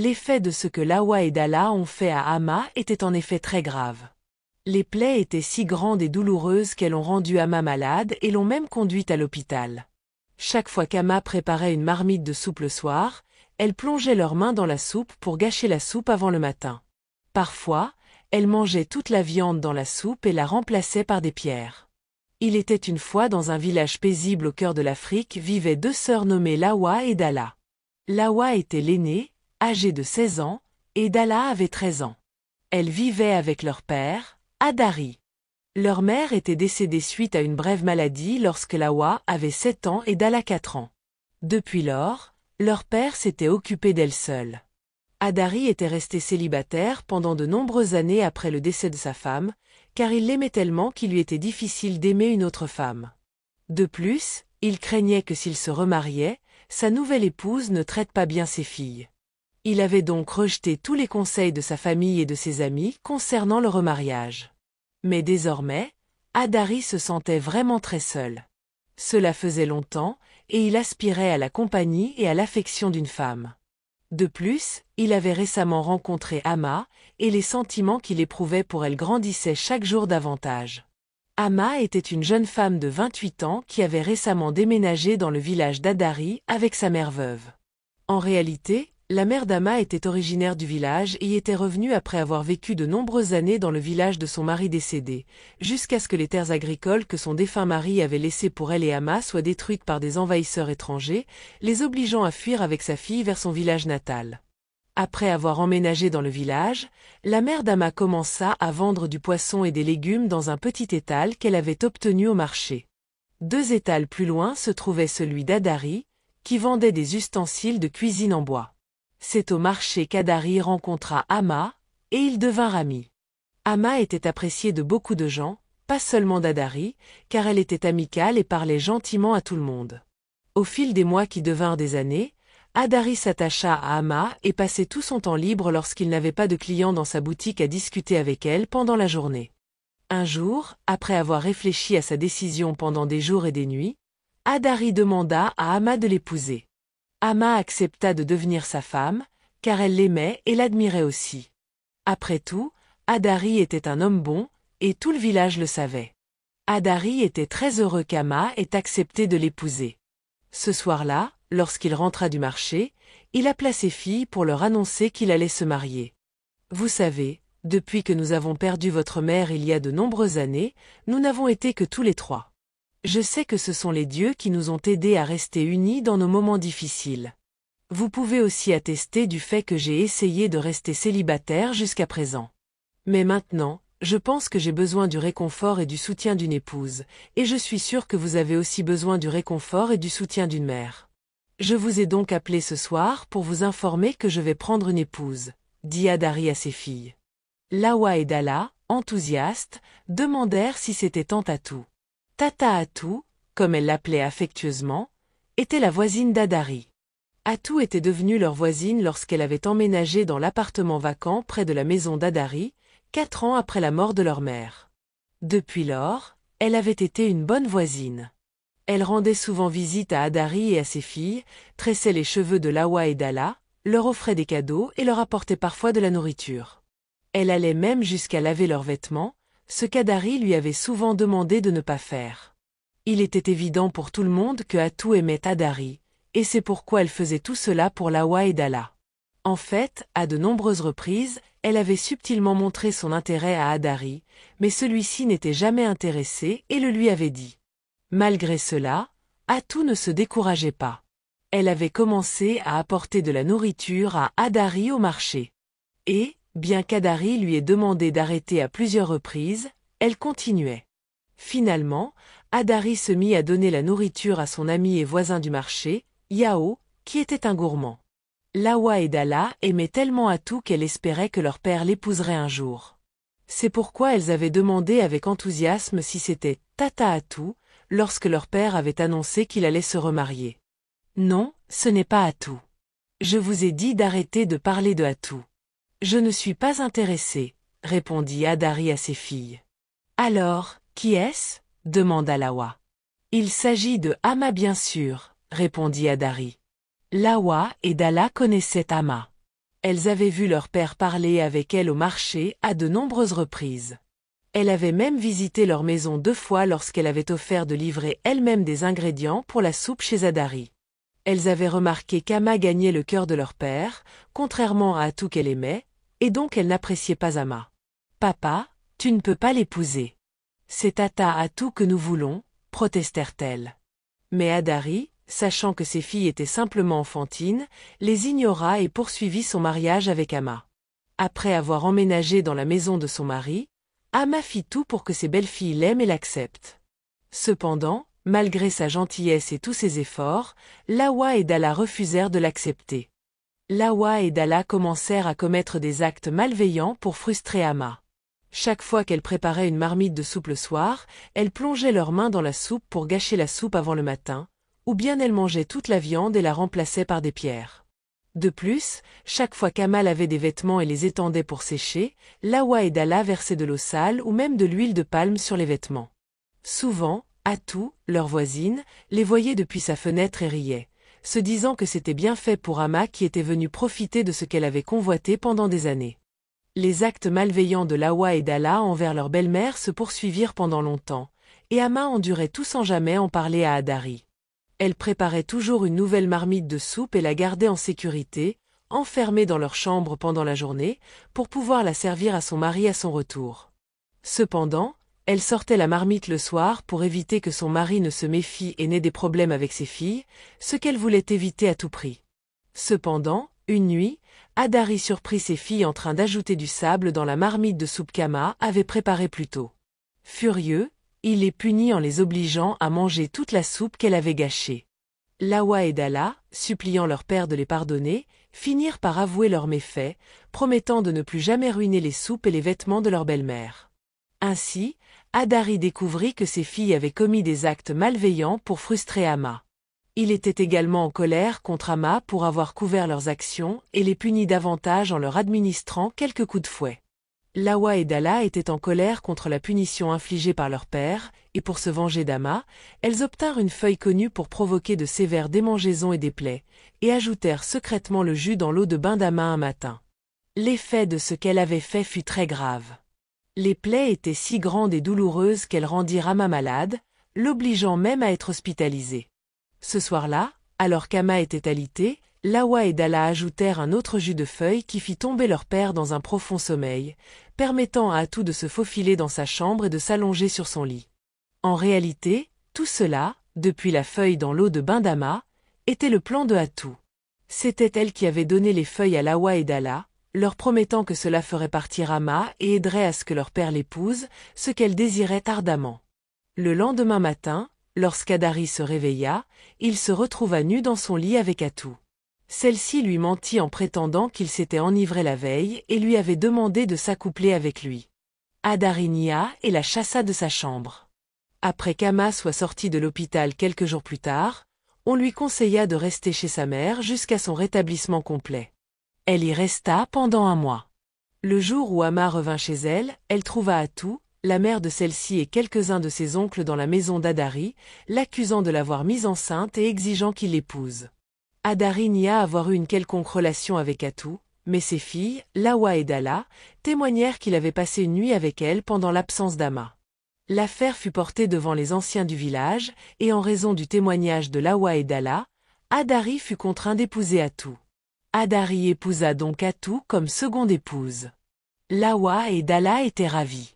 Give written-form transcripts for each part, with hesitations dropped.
L'effet de ce que Lawa et Dalla ont fait à Amma était en effet très grave. Les plaies étaient si grandes et douloureuses qu'elles ont rendu Amma malade et l'ont même conduite à l'hôpital. Chaque fois qu'Amma préparait une marmite de soupe le soir, elles plongeaient leurs mains dans la soupe pour gâcher la soupe avant le matin. Parfois, elles mangeaient toute la viande dans la soupe et la remplaçaient par des pierres. Il était une fois dans un village paisible au cœur de l'Afrique vivaient deux sœurs nommées Lawa et Dalla. Lawa était l'aînée, âgée de 16 ans, et Dalla avait 13 ans. Elles vivaient avec leur père, Adari. Leur mère était décédée suite à une brève maladie lorsque Lawa avait 7 ans et Dalla 4 ans. Depuis lors, leur père s'était occupé d'elle seule. Adari était resté célibataire pendant de nombreuses années après le décès de sa femme, car il l'aimait tellement qu'il lui était difficile d'aimer une autre femme. De plus, il craignait que s'il se remariait, sa nouvelle épouse ne traite pas bien ses filles. Il avait donc rejeté tous les conseils de sa famille et de ses amis concernant le remariage. Mais désormais, Adari se sentait vraiment très seul. Cela faisait longtemps, et il aspirait à la compagnie et à l'affection d'une femme. De plus, il avait récemment rencontré Amma, et les sentiments qu'il éprouvait pour elle grandissaient chaque jour davantage. Amma était une jeune femme de 28 ans qui avait récemment déménagé dans le village d'Adari avec sa mère veuve. En réalité, la mère d'Amma était originaire du village et y était revenue après avoir vécu de nombreuses années dans le village de son mari décédé, jusqu'à ce que les terres agricoles que son défunt mari avait laissées pour elle et Amma soient détruites par des envahisseurs étrangers, les obligeant à fuir avec sa fille vers son village natal. Après avoir emménagé dans le village, la mère d'Amma commença à vendre du poisson et des légumes dans un petit étal qu'elle avait obtenu au marché. 2 étals plus loin se trouvait celui d'Adari, qui vendait des ustensiles de cuisine en bois. C'est au marché qu'Adari rencontra Amma, et ils devinrent amis. Amma était appréciée de beaucoup de gens, pas seulement d'Adari, car elle était amicale et parlait gentiment à tout le monde. Au fil des mois qui devinrent des années, Adari s'attacha à Amma et passait tout son temps libre lorsqu'il n'avait pas de clients dans sa boutique à discuter avec elle pendant la journée. Un jour, après avoir réfléchi à sa décision pendant des jours et des nuits, Adari demanda à Amma de l'épouser. Amma accepta de devenir sa femme, car elle l'aimait et l'admirait aussi. Après tout, Adari était un homme bon, et tout le village le savait. Adari était très heureux qu'Amma ait accepté de l'épouser. Ce soir-là, lorsqu'il rentra du marché, il appela ses filles pour leur annoncer qu'il allait se marier. Vous savez, depuis que nous avons perdu votre mère il y a de nombreuses années, nous n'avons été que tous les 3. Je sais que ce sont les dieux qui nous ont aidés à rester unis dans nos moments difficiles. Vous pouvez aussi attester du fait que j'ai essayé de rester célibataire jusqu'à présent. Mais maintenant, je pense que j'ai besoin du réconfort et du soutien d'une épouse, et je suis sûr que vous avez aussi besoin du réconfort et du soutien d'une mère. Je vous ai donc appelé ce soir pour vous informer que je vais prendre une épouse, dit Adari à ses filles. Lawa et Dalla, enthousiastes, demandèrent si c'était Tante Atou. Tata Atou, comme elle l'appelait affectueusement, était la voisine d'Adari. Atou était devenue leur voisine lorsqu'elle avait emménagé dans l'appartement vacant près de la maison d'Adari, 4 ans après la mort de leur mère. Depuis lors, elle avait été une bonne voisine. Elle rendait souvent visite à Adari et à ses filles, tressait les cheveux de Lawa et Dalla, leur offrait des cadeaux et leur apportait parfois de la nourriture. Elle allait même jusqu'à laver leurs vêtements, ce qu'Adari lui avait souvent demandé de ne pas faire. Il était évident pour tout le monde que Atou aimait Adari, et c'est pourquoi elle faisait tout cela pour Lawa et Dalla. En fait, à de nombreuses reprises, elle avait subtilement montré son intérêt à Adari, mais celui-ci n'était jamais intéressé et le lui avait dit. Malgré cela, Atou ne se décourageait pas. Elle avait commencé à apporter de la nourriture à Adari au marché. Et, bien qu'Adari lui ait demandé d'arrêter à plusieurs reprises, elle continuait. Finalement, Adari se mit à donner la nourriture à son ami et voisin du marché, Yao, qui était un gourmand. Lawa et Dalla aimaient tellement Atou qu'elle espérait que leur père l'épouserait un jour. C'est pourquoi elles avaient demandé avec enthousiasme si c'était Tata Atou, lorsque leur père avait annoncé qu'il allait se remarier. Non, ce n'est pas Atou. Je vous ai dit d'arrêter de parler de Atou. Je ne suis pas intéressée, répondit Adari à ses filles. Alors, qui est-ce? Demanda Lawa. Il s'agit de Amma bien sûr, répondit Adari. Lawa et Dalla connaissaient Amma. Elles avaient vu leur père parler avec elle au marché à de nombreuses reprises. Elle avait même visité leur maison 2 fois lorsqu'elle avait offert de livrer elle-même des ingrédients pour la soupe chez Adari. Elles avaient remarqué qu'Ama gagnait le cœur de leur père, contrairement à Atou qu'elle aimait, et donc elle n'appréciait pas Ama. « Papa, tu ne peux pas l'épouser. C'est Tata Atou que nous voulons, protestèrent-elles. Mais Adari, sachant que ses filles étaient simplement enfantines, les ignora et poursuivit son mariage avec Ama. Après avoir emménagé dans la maison de son mari, Ama fit tout pour que ses belles-filles l'aiment et l'acceptent. Cependant, malgré sa gentillesse et tous ses efforts, Lawa et Dalla refusèrent de l'accepter. Lawa et Dalla commencèrent à commettre des actes malveillants pour frustrer Ama. Chaque fois qu'elle préparait une marmite de soupe le soir, elles plongeaient leurs mains dans la soupe pour gâcher la soupe avant le matin, ou bien elles mangeaient toute la viande et la remplaçaient par des pierres. De plus, chaque fois qu'Ama lavait des vêtements et les étendait pour sécher, Lawa et Dalla versaient de l'eau sale ou même de l'huile de palme sur les vêtements. Souvent, Atou, leur voisine, les voyait depuis sa fenêtre et riait, se disant que c'était bien fait pour Ama qui était venue profiter de ce qu'elle avait convoité pendant des années. Les actes malveillants de Lawa et Dalla envers leur belle-mère se poursuivirent pendant longtemps, et Ama endurait tout sans jamais en parler à Adari. Elle préparait toujours une nouvelle marmite de soupe et la gardait en sécurité, enfermée dans leur chambre pendant la journée, pour pouvoir la servir à son mari à son retour. Cependant, elle sortait la marmite le soir pour éviter que son mari ne se méfie et n'ait des problèmes avec ses filles, ce qu'elle voulait éviter à tout prix. Cependant, une nuit, Adari surprit ses filles en train d'ajouter du sable dans la marmite de soupe qu'Ama avait préparée plus tôt. Furieux, il les punit en les obligeant à manger toute la soupe qu'elle avait gâchée. Lawa et Dalla, suppliant leur père de les pardonner, finirent par avouer leurs méfaits, promettant de ne plus jamais ruiner les soupes et les vêtements de leur belle-mère. Ainsi, Adari découvrit que ses filles avaient commis des actes malveillants pour frustrer Ama. Il était également en colère contre Ama pour avoir couvert leurs actions et les punit davantage en leur administrant quelques coups de fouet. Lawa et Dalla étaient en colère contre la punition infligée par leur père, et pour se venger d'Ama, elles obtinrent une feuille connue pour provoquer de sévères démangeaisons et des plaies, et ajoutèrent secrètement le jus dans l'eau de bain d'Ama un matin. L'effet de ce qu'elle avait fait fut très grave. Les plaies étaient si grandes et douloureuses qu'elles rendirent Ama malade, l'obligeant même à être hospitalisée. Ce soir-là, alors qu'Ama était alitée, Lawa et Dalla ajoutèrent un autre jus de feuille qui fit tomber leur père dans un profond sommeil, permettant à Atou de se faufiler dans sa chambre et de s'allonger sur son lit. En réalité, tout cela, depuis la feuille dans l'eau de bain d'Ama, était le plan de Atou. C'était elle qui avait donné les feuilles à Lawa et Dalla, leur promettant que cela ferait partir Ama et aiderait à ce que leur père l'épouse, ce qu'elle désirait ardemment. Le lendemain matin, lorsqu'Adari se réveilla, il se retrouva nu dans son lit avec Atou. Celle-ci lui mentit en prétendant qu'il s'était enivré la veille et lui avait demandé de s'accoupler avec lui. Adari nia et la chassa de sa chambre. Après qu'Ama soit sortie de l'hôpital quelques jours plus tard, on lui conseilla de rester chez sa mère jusqu'à son rétablissement complet. Elle y resta pendant 1 mois. Le jour où Ama revint chez elle, elle trouva Atou, la mère de celle-ci et quelques-uns de ses oncles dans la maison d'Adari, l'accusant de l'avoir mise enceinte et exigeant qu'il l'épouse. Adari nia avoir eu une quelconque relation avec Atou, mais ses filles, Lawa et Dalla, témoignèrent qu'il avait passé une nuit avec elle pendant l'absence d'Ama. L'affaire fut portée devant les anciens du village, et en raison du témoignage de Lawa et Dalla, Adari fut contraint d'épouser Atou. Adari épousa donc Atou comme seconde épouse. Lawa et Dalla étaient ravis.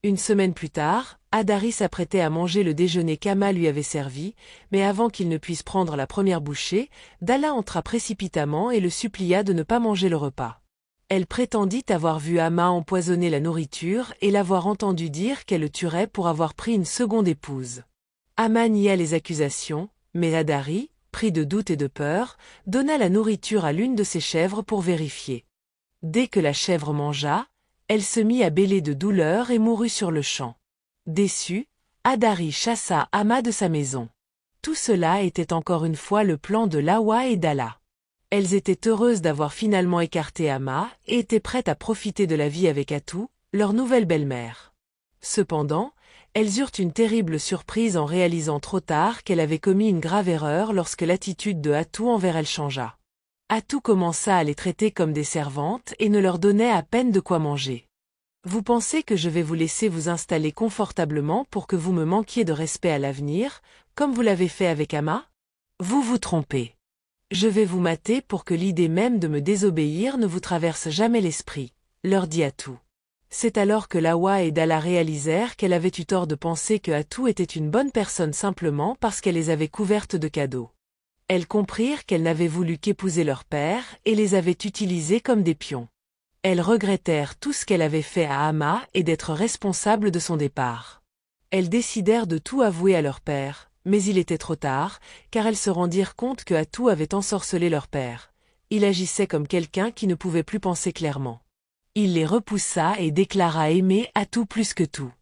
Une semaine plus tard, Adari s'apprêtait à manger le déjeuner qu'Ama lui avait servi, mais avant qu'il ne puisse prendre la première bouchée, Dalla entra précipitamment et le supplia de ne pas manger le repas. Elle prétendit avoir vu Ama empoisonner la nourriture et l'avoir entendu dire qu'elle le tuerait pour avoir pris une seconde épouse. Ama nia les accusations, mais Adari, pris de doute et de peur, donna la nourriture à l'une de ses chèvres pour vérifier. Dès que la chèvre mangea, elle se mit à bêler de douleur et mourut sur le champ. Déçue, Adari chassa Ama de sa maison. Tout cela était encore une fois le plan de Lawa et Dalla. Elles étaient heureuses d'avoir finalement écarté Ama et étaient prêtes à profiter de la vie avec Atou, leur nouvelle belle-mère. Cependant, elles eurent une terrible surprise en réalisant trop tard qu'elle avait commis une grave erreur lorsque l'attitude de Atou envers elles changea. Atou commença à les traiter comme des servantes et ne leur donnait à peine de quoi manger. Vous pensez que je vais vous laisser vous installer confortablement pour que vous me manquiez de respect à l'avenir, comme vous l'avez fait avec Ama? Vous vous trompez. Je vais vous mater pour que l'idée même de me désobéir ne vous traverse jamais l'esprit, leur dit Atou. C'est alors que Lawa et Dalla réalisèrent qu'elle avait eu tort de penser que Atou était une bonne personne simplement parce qu'elle les avait couvertes de cadeaux. Elles comprirent qu'elle n'avait voulu qu'épouser leur père et les avait utilisés comme des pions. Elles regrettèrent tout ce qu'elle avait fait à Ama et d'être responsables de son départ. Elles décidèrent de tout avouer à leur père, mais il était trop tard, car elles se rendirent compte que Atou avait ensorcelé leur père. Il agissait comme quelqu'un qui ne pouvait plus penser clairement. Il les repoussa et déclara aimer Atou plus que tout.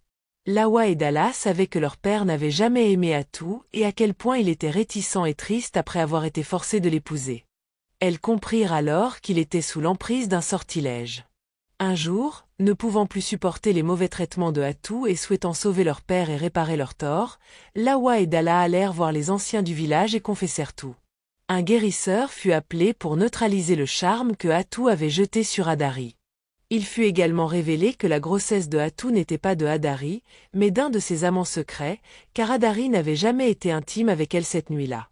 Lawa et Dalla savaient que leur père n'avait jamais aimé Atou et à quel point il était réticent et triste après avoir été forcé de l'épouser. Elles comprirent alors qu'il était sous l'emprise d'un sortilège. Un jour, ne pouvant plus supporter les mauvais traitements de Atou et souhaitant sauver leur père et réparer leurs torts, Lawa et Dalla allèrent voir les anciens du village et confessèrent tout. Un guérisseur fut appelé pour neutraliser le charme que Atou avait jeté sur Adari. Il fut également révélé que la grossesse de Atou n'était pas de Adari, mais d'un de ses amants secrets, car Adari n'avait jamais été intime avec elle cette nuit-là.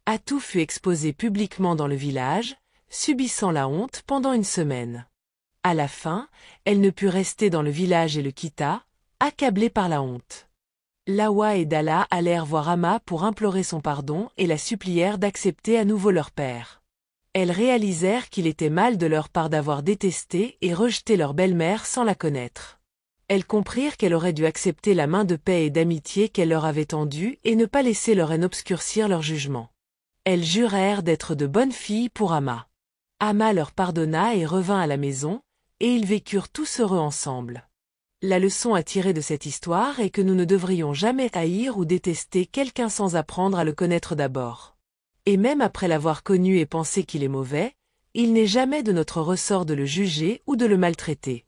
Atou fut exposée publiquement dans le village, subissant la honte pendant une semaine. À la fin, elle ne put rester dans le village et le quitta, accablée par la honte. Lawa et Dalla allèrent voir Ama pour implorer son pardon et la supplièrent d'accepter à nouveau leur père. Elles réalisèrent qu'il était mal de leur part d'avoir détesté et rejeté leur belle-mère sans la connaître. Elles comprirent qu'elle aurait dû accepter la main de paix et d'amitié qu'elle leur avait tendue et ne pas laisser leur haine obscurcir leur jugement. Elles jurèrent d'être de bonnes filles pour Ama. Ama leur pardonna et revint à la maison, et ils vécurent tous heureux ensemble. La leçon à tirer de cette histoire est que nous ne devrions jamais haïr ou détester quelqu'un sans apprendre à le connaître d'abord. Et même après l'avoir connu et penser qu'il est mauvais, il n'est jamais de notre ressort de le juger ou de le maltraiter.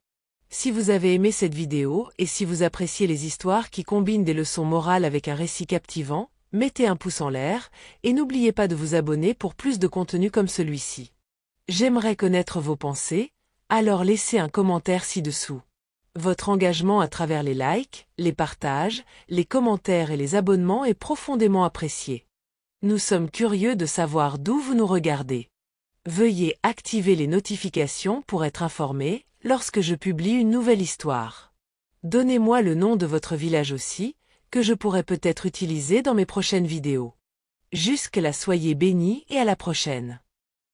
Si vous avez aimé cette vidéo et si vous appréciez les histoires qui combinent des leçons morales avec un récit captivant, mettez un pouce en l'air et n'oubliez pas de vous abonner pour plus de contenu comme celui-ci. J'aimerais connaître vos pensées, alors laissez un commentaire ci-dessous. Votre engagement à travers les likes, les partages, les commentaires et les abonnements est profondément apprécié. Nous sommes curieux de savoir d'où vous nous regardez. Veuillez activer les notifications pour être informé lorsque je publie une nouvelle histoire. Donnez-moi le nom de votre village aussi, que je pourrais peut-être utiliser dans mes prochaines vidéos. Jusque-là, soyez bénis et à la prochaine.